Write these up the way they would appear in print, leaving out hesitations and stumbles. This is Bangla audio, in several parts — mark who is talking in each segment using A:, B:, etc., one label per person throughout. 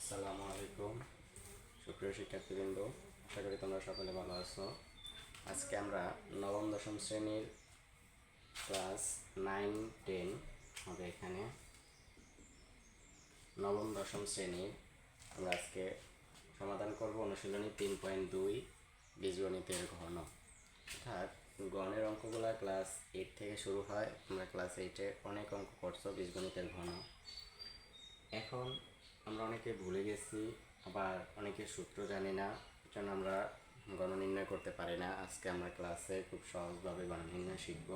A: আসসালামু আলাইকুম সুপ্রিয় শিক্ষার্থীবৃন্দ, আশা করি তোমরা সকলে ভালো আছো। আজকে আমরা নবম দশম শ্রেণীর ক্লাস 9-10 হবে। এখানে নবম দশম শ্রেণীর আমরা আজকে সমাধান করব অনুশীলনী 3.2 বীজগণিতের ঘন। অর্থাৎ গণের অঙ্কগুলো ক্লাস 8 থেকে শুরু হয়। তোমরা ক্লাস 8-এ অনেক অঙ্ক করছো বীজগণিতের ঘন। এখন আমরা অনেকে ভুলে গেছি, আবার অনেকে সূত্র জানি না, জন্য আমরা গণ নির্ণয় করতে পারি না। আজকে আমরা ক্লাসে খুব সহজভাবে গণ নির্ণয় শিখব।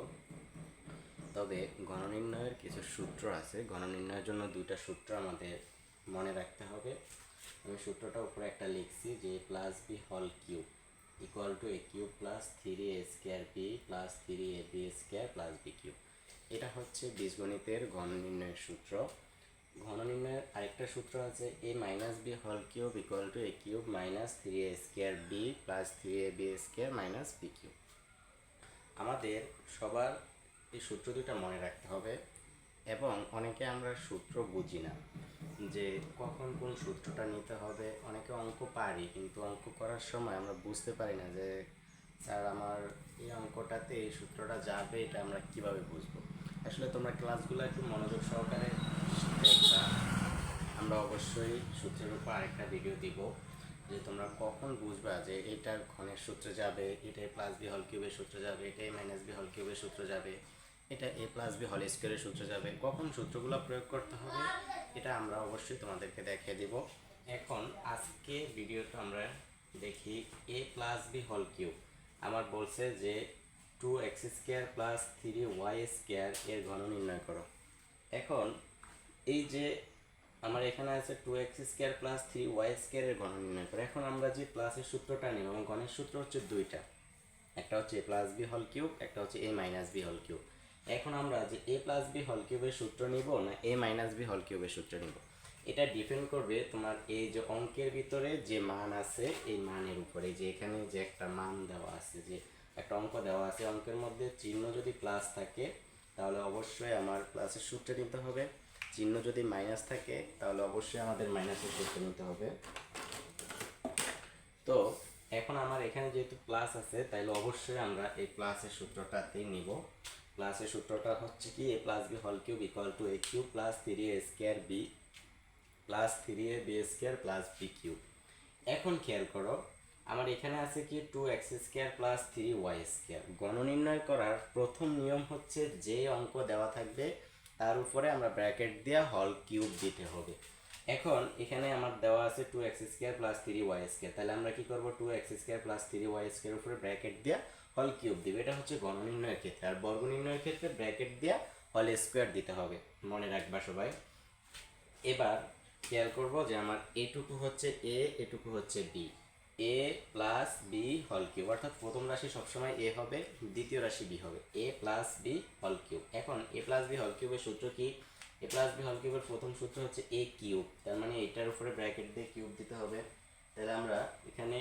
A: তবে গণ নির্ণয়ের কিছু সূত্র আছে। গণ নির্ণয়ের জন্য দুইটা সূত্র আমাদের মনে রাখতে হবে। আমি সূত্রটা উপরে একটা লিখছি যে plus B whole cube equal to A cube plus 3a square B plus 3ab square plus B cube. এটা হচ্ছে বীজগণিতের গণ নির্ণয়ের সূত্র। ঘন নির্ণয়ের আরেকটা সূত্র আছে a minus b whole cube equal to A cube minus 3a square B plus 3ab square minus b cube. আমাদের সবার এই সূত্র দুটো মনে রাখতে হবে। এবং অনেকে আমরা সূত্র বুঝি না যে কখন কোন সূত্রটা নিতে হবে। অনেকে অঙ্ক পারি, কিন্তু অঙ্ক করার সময় আমরা বুঝতে পারি না যে স্যার আমার এই অঙ্কটাতে এই সূত্রটা যাবে, এটা আমরা কিভাবে বুঝবো। আসলে তোমরা ক্লাসগুলো একটু মনোযোগ সহকারে দেখবা। আমরা অবশ্যই সূত্রের উপর আরেকটা ভিডিও দিব যে তোমরা কখন বুঝবা যে এইটা ঘনের সূত্রে যাবে, এটা প্লাস বি হল কিউবের সূত্রে যাবে, এটা মাইনাস বি হল কিউবের সূত্রে যাবে, এটা এ প্লাস বি হল স্কোয়ারের সূত্রে যাবে। কখন সূত্রগুলো প্রয়োগ করতে হবে এটা আমরা অবশ্যই তোমাদেরকে দেখিয়ে দিব। এখন আজকে ভিডিওটা আমরা দেখি এ প্লাস বি হল কিউব আমার বলছে যে 2x square plus 3y square এর ঘন নির্ণয় করো। এখন এই যে আমার এখানে আছে 2x square plus 3y square এর ঘন নির্ণয় করো। এখন আমরা যে প্লাসের সূত্রটা নিব, এবং ঘনের সূত্র হচ্ছে দুইটা, একটা হচ্ছে এ প্লাস বি হল কিউব, একটা হচ্ছে এ মাইনাস বি হল কিউব। এখন আমরা যে এ প্লাস বি হল কিউবের সূত্র নিব না এ মাইনাস বি হল কিউবের সূত্র নিব, এটা ডিপেন্ড করবে তোমার এই যে অঙ্কের ভিতরে যে মান আছে এই মানের উপরে। যে এখানে যে একটা মান দেওয়া আছে, যে একটা অঙ্ক দেওয়া আছে, অঙ্কের মধ্যে চিহ্ন যদি প্লাস থাকে তাহলে অবশ্যই আমার প্লাসের সূত্র নিতে হবে। চিহ্ন যদি মাইনাস থাকে তাহলে অবশ্যই আমাদের মাইনাসের সূত্র নিতে হবে। তো এখন আমার এখানে যেহেতু প্লাস আছে তাইলে অবশ্যই আমরা এই প্লাসের সূত্রটাতেই নিব। প্লাসের সূত্রটা হচ্ছে কি A plus B whole cube equal to A cube plus 3a square B plus 3ab square plus B cube. এখন খেয়াল করো আমার এখানে আছে কি 2x square plus 3y square. গণ নির্ণয় করার প্রথম নিয়ম হচ্ছে যে অঙ্ক দেওয়া থাকবে তার উপরে আমরা ব্র্যাকেট দিয়ে হল কিউব দিতে হবে। এখন এখানে আমার দেওয়া আছে 2x square plus 3y square, তাহলে আমরা কি করব 2x square plus 3y square উপরে ব্র্যাকেট দিয়ে হল কিউব দিব। এটা হচ্ছে গণ নির্ণয়ের ক্ষেত্রে। আর বর্গ নির্ণয়ের ক্ষেত্রে ব্র্যাকেট দিয়ে হল স্কোয়ার দিতে হবে, মনে রাখবা সবাই। এবার খেয়াল করব যে আমার এটুকু হচ্ছে এ, এটুকু হচ্ছে বি, এ প্লাস বি হল কিউব। অর্থাৎ প্রথম রাশি সবসময় এ হবে, দ্বিতীয় রাশি বি হবে, এ প্লাস বি হল কিউব। এখন এ প্লাস বি হল কিউবের সূত্র কি? এ প্লাস বি হল কিউবের প্রথম সূত্র হচ্ছে এ কিউব, তার মানে এটার উপরে ব্র্যাকেট দিয়ে কিউব দিতে হবে। তাহলে আমরা এখানে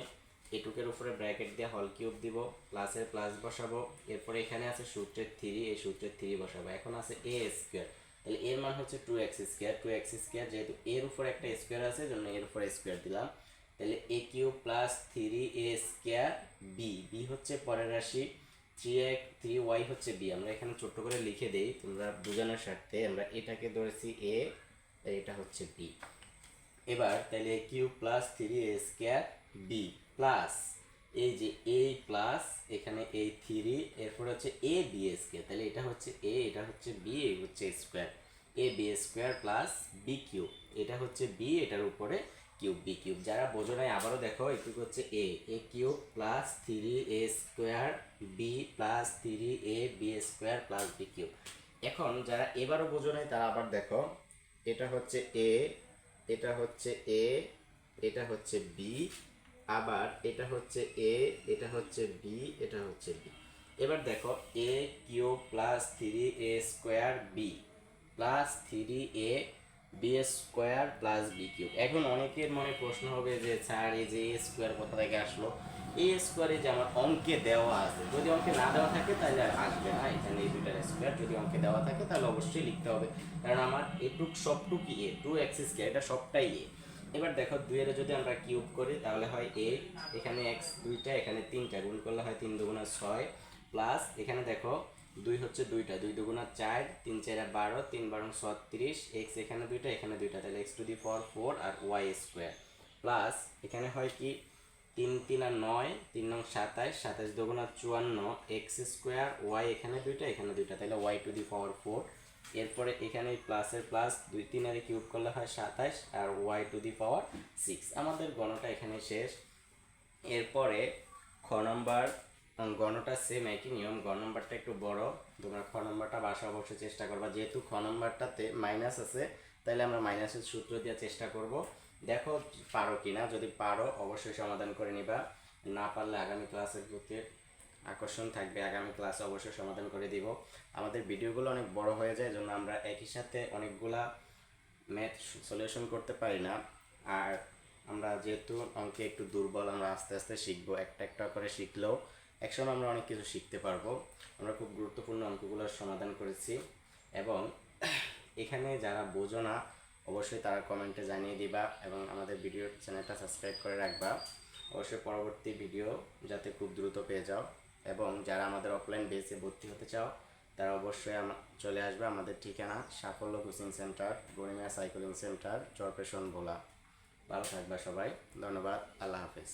A: এটুকের উপরে ব্র্যাকেট দিয়ে হল কিউব দিব, প্লাসের প্লাস বসাবো। এরপরে এখানে আছে সূত্রের 3, এই সূত্রের 3 বসাবো। এখন আছে এ স্কোয়ার, তাহলে এর মান হচ্ছে 2x স্কোয়ার। 2x স্কোয়ার যেহেতু এর উপরে একটা স্কোয়ার আছে জন্য এর উপরে স্কোয়ার দিলাম। তাহলে a cube plus 3a square b, b হচ্ছে পরের রাশি, 3y হচ্ছে বি। আমরা এখানে ছোট্ট করে লিখে দেই তোমরা বোঝানোর স্বার্থে। আমরা এটাকে ধরেছি এ, এটা হচ্ছে বি। এবার তাহলে a cube plus 3a square B plus এই যে এ প্লাস এখানে এই 3, এরপর হচ্ছে এ বি স্কোয়ার। তাহলে এটা হচ্ছে এ, এটা হচ্ছে বি, এই হচ্ছে square, a b square plus B cube. এটা হচ্ছে বি, এটার উপরে কিউব, বি কিউব। যারা বোঝো নাই আবারও দেখো, একটু হচ্ছে a cube plus 3a square B plus 3a b square plus B cube. এখন যারা এবারও বোঝো নাই তারা আবার দেখো, এটা হচ্ছে এ, এটা হচ্ছে এ, এটা হচ্ছে বি, আবার এটা হচ্ছে এ, এটা হচ্ছে বি, এটা হচ্ছে বি। এবার দেখো a cube plus 3a square B plus 3a b square plus B cube. এখন অনেকের মনে প্রশ্ন হবে যে স্যার এই যে এ স্কোয়ার কোথা থেকে আসলো? এ স্কোয়ারে যে আমার অঙ্কে দেওয়া আছে, যদি অঙ্কে না দেওয়া থাকে তাহলে আর আসবে না এখানে এই দুইটার স্কোয়ার। যদি অঙ্কে দেওয়া থাকে তাহলে অবশ্যই লিখতে হবে, কারণ আমার এটুক সবটুকু এ, 2x স্কোয়ার এটা সবটাই এ। এবার দেখো 2 এর যদি আমরা কিউব করি তাহলে হয় 8, এখানে x দুইটা এখানে তিনটা, গুণ করলে হয় 3 দুগুণা 6, প্লাস এখানে দেখো 2 হচ্ছে দুইটা, 2 দুগুণা 4, 3 4 12, 3 12 36, x এখানে দুইটা এখানে দুইটা, তাহলে x টু দি পাওয়ার 4 আর y স্কোয়ার, প্লাস এখানে হয় কি 3 3 আর 9, 3 9 27, 27 দুগুণা 54, এক্স স্কোয়ার, ওয়াই এখানে দুইটা এখানে দুইটা, তাহলে ওয়াই টু দি পাওয়ার 4। এরপরে এখানে প্লাসের প্লাস 2 3 এর কিউব করলে হয় 27 আর ওয়াই টু দি পাওয়ার 6। আমাদের গণটা এখানে শেষ। এরপরে খ নম্বর গণটা সেম একই নিয়ম, গ নম্বরটা একটু বড়, তোমরা খ নম্বরটা বাসা অবশ্যই চেষ্টা করবা, যেহেতু খ নম্বরটাতে মাইনাস আছে তাহলে আমরা মাইনাসের সূত্র দিয়ে চেষ্টা করব। দেখো পারো কিনা, যদি পারো অবশ্যই সমাধান করে নিবা, না পারলে আগামী ক্লাসের প্রতি আকর্ষণ থাকবে, আগামী ক্লাসে অবশ্যই সমাধান করে দিব। আমাদের ভিডিওগুলো অনেক বড় হয়ে যায়, জন্য আমরা একই সাথে অনেকগুলা ম্যাথ সলিউশন করতে পারি না। আর আমরা যেহেতু অঙ্কে একটু দুর্বল, আমরা আস্তে আস্তে শিখবো, একটা একটা করে শিখলেও একসময় আমরা অনেক কিছু শিখতে পারবো। আমরা খুব গুরুত্বপূর্ণ অঙ্কগুলোর সমাধান করেছি, এবং এখানে যারা বোঝো না অবশ্যই তারা কমেন্টে জানিয়ে দিবা, এবং আমাদের ভিডিও চ্যানেলটা সাবস্ক্রাইব করে রাখবা, অবশ্যই পরবর্তী ভিডিও যাতে খুব দ্রুত পেয়ে যাও। এবং যারা আমাদের অফলাইন বেসে ভর্তি হতে চাও তারা অবশ্যই চলে আসবে। আমাদের ঠিকানা সাফল্য কোচিং সেন্টার, গরিমিয়া সাইক্লিং সেন্টার, চরপেশন ভোলা। ভালো থাকবা সবাই, ধন্যবাদ, আল্লাহ হাফেজ।